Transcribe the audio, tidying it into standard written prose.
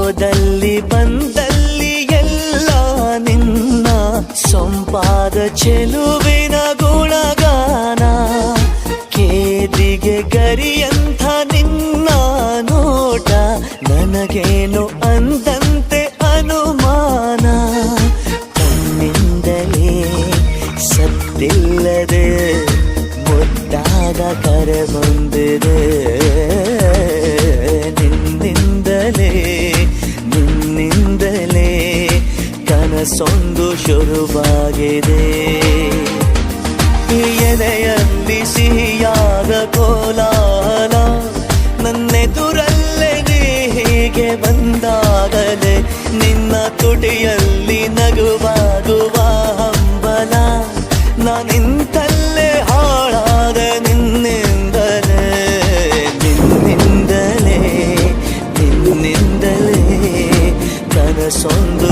ಹೋದಲ್ಲಿ ಬಂದಲ್ಲಿ ಎಲ್ಲ ನಿನ್ನ ಸೊಂಪಾದ ಚೆಲುವಿನ ಗುಣಗಾನ. ಕೇದಿಗೆ ಗರಿಯಂಥ ನಿನ್ನ ನೋಟ ನನಗೇನು ಅಂದಂತೆ ಅನುಮಾನ. ಕಣ್ಣಿಂದಲೇ ಸತ್ತಿಲ್ಲದೆ ಮುದ್ದಾದ ಕರೆ ಬಂದಿದೆ. ನಿನ್ನಿಂದಲೇ ಕನಸೊಂದು ಶುರುವಾಗಿದೆ. ಎದೆಯಲ್ಲಿ ಸಿಹಿಯಾದ ಕೋಲಾಹಲ ನನ್ನೆದುರಲ್ಲೇ ನೀ ಹೀಗೆ ಬಂದಾಗಲೇ ನಿನ್ನ ತುಟಿಯಲ್ಲಿ ನಗುವಾಗುವ ಹಂಬಲ. ನಾನಿಂತಲ್ಲೇ ಹಾಳಾದ ನಿನ್ನಿಂದಲೇ ಕನಸೊಂದು